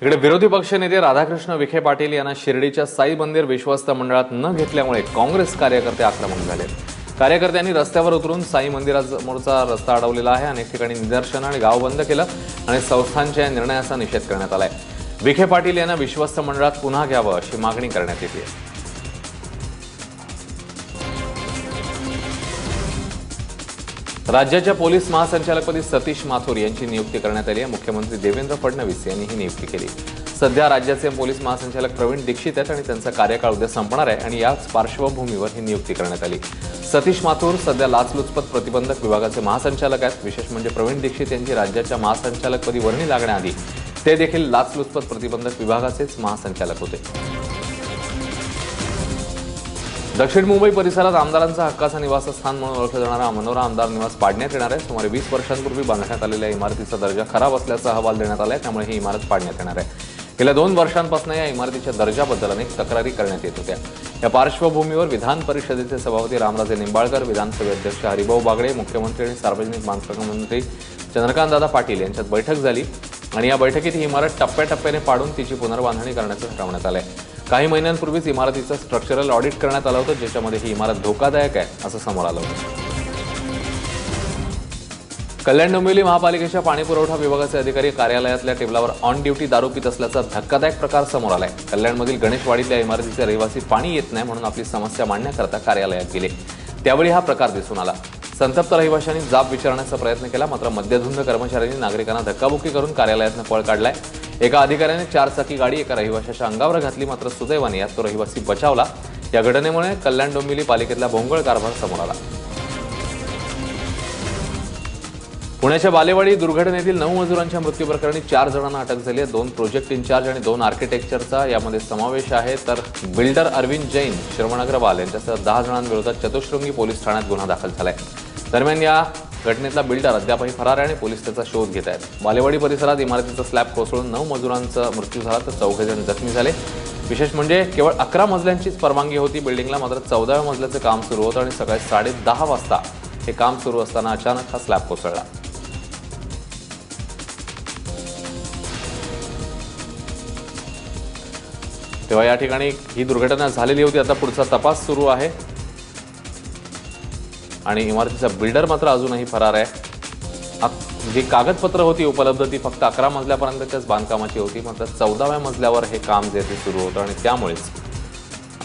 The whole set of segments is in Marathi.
इकडे विरोधी पक्षनेते राधाकृष्ण विखे पाटील यांना शिर्डीच्या साई मंदिर विश्वस्त मंडळात न घेतल्यामुळे काँग्रेस कार्यकर्ते आक्रमक झाले। कार्यकर्त्यांनी रस्त्यावर उतरून साई मंदिरासमोरचा रस्ता अडवलेला आहे। अनेक ठिकाणी निदर्शन आणि गाव बंद केलं आणि संस्थांच्या निर्णयाचा निषेध करण्यात आलाय। विखे पाटील यांना विश्वस्त मंडळात पुन्हा घ्यावं अशी मागणी करण्यात येते। राज्याच्या पोलीस महासंचालकपदी सतीश माथुर यांची नियुक्ती करण्यात आली आहे। मुख्यमंत्री देवेंद्र फडणवीस यांनी ही नियुक्ती केली। सध्या राज्याचे पोलीस महासंचालक प्रवीण दीक्षित आहेत आणि त्यांचा कार्यकाळ उद्या संपणार आहे आणि याच पार्श्वभूमीवर ही नियुक्ती करण्यात आली। सतीश माथुर सध्या लाचलुचपत प्रतिबंधक विभागाचे महासंचालक आहेत। विशेष म्हणजे प्रवीण दीक्षित यांची राज्याच्या महासंचालकपदी वर्णी लागण्याआधी ते देखील लाचलुचपत प्रतिबंधक विभागाचेच महासंचालक होते। दक्षिण मुंबई परिसरात आमदारांचा हक्काचा निवासस्थान म्हणून ओळखलं जाणारा मनोरा आमदार निवास पाडण्यात येणार आहे। सुमारे 20 वर्षांपूर्वी बांधण्यात आलेल्या इमारतीचा दर्जा खराब असल्याचा अहवाल देण्यात आलाय, त्यामुळे ही इमारत पाडण्यात येणार आहे। गेल्या 2 वर्षांपासून या इमारतीच्या दर्जाबद्दल अनेक तक्रारी करण्यात येत होत्या। या पार्श्वभूमीवर विधान परिषदेचे सभापती रामराजे निंबाळकर, विधानसभा अध्यक्ष हरिभाऊ बागडे, मुख्यमंत्री आणि सार्वजनिक बांधकाम मंत्री चंद्रकांतदादा पाटील यांच्यात बैठक झाली आणि या बैठकीत ही इमारत टप्प्याटप्प्याने पाडून तिची पुनर्बांधणी करण्याचं ठरवण्यात आलंय। काही महिन्यांपूर्वीच इमारतीचं स्ट्रक्चरल ऑडिट करण्यात आलं होतं, ज्याच्यामध्ये ही इमारत धोकादायक आहे असं समोर आलं होतं। कल्याण डोंबिवली महापालिकेच्या पाणीपुरवठा विभागाचे अधिकारी कार्यालयातल्या टेबलावर ऑन ड्युटी दारू पित असल्याचा धक्कादायक प्रकार समोर आलाय। कल्याणमधील गणेशवाडीतल्या इमारतीचे रहिवासी पाणी येत नाही म्हणून आपली समस्या मांडण्याकरता कार्यालयात गेले, त्यावेळी हा प्रकार दिसून आला। संतप्त रहिवाशांनी जाब विचारण्याचा प्रयत्न केला, मात्र मद्यधुंद कर्मचाऱ्यांनी नागरिकांना धक्काबुक्की करून कार्यालयातून पळ काढलाय। एका अधिकाऱ्याने 4 चाकी गाडी एका रहिवाशाच्या अंगावर घातली, मात्र सुदैवाने यात तो रहिवासी बचावला। या घटनेमुळे कल्याण डोंबिवली पालिकेतला भोंगळ कारभार समोर आला। पुण्याच्या बालेवाडी दुर्घटनेतील 9 मजुरांच्या मृत्यू प्रकरणी 4 जणांना अटक झाली आहे। 2 प्रोजेक्ट इन्चार्ज आणि 2 आर्किटेक्चरचा यामध्ये समावेश आहे, तर बिल्डर अरविंद जैन, श्रवण अग्रवाल यांच्यासह 10 जणांविरोधात चतुश्रृंगी पोलीस ठाण्यात गुन्हा दाखल झालाय। दरम्यान या घटनेतला बिल्डर अद्यापही फरार आहे आणि पोलीस त्याचा शोध घेत आहेत। बालेवाडी परिसरात इमारतीचा स्लॅब कोसळून 9 मजुरांचा मृत्यू झाला, तर 4 जण जखमी झाले। विशेष म्हणजे केवळ 11 मजल्यांचीच परवानगी होती बिल्डिंगला, मात्र 14व्या मजल्याचं काम सुरू होतं आणि सकाळी 10:30 वाजता हे काम सुरू असताना अचानक हा स्लॅब कोसळला। तेव्हा या ठिकाणी ही दुर्घटना झालेली होती। आता पुढचा तपास सुरू आहे आणि इमारतीचा बिल्डर मात्र अजूनही फरार आहे। जी कागदपत्र होती उपलब्ध ती फक्त 11 मजल्यापर्यंतच्याच बांधकामाची होती, मात्र 14व्या मजल्यावर हे काम जे ते सुरू होतं आणि त्यामुळेच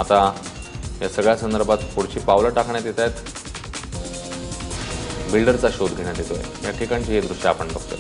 आता या सगळ्या संदर्भात पुढची पावलं टाकण्यात येत आहेत। बिल्डरचा शोध घेण्यात येतोय। या ठिकाणची हे दृश्य आपण बघतोय।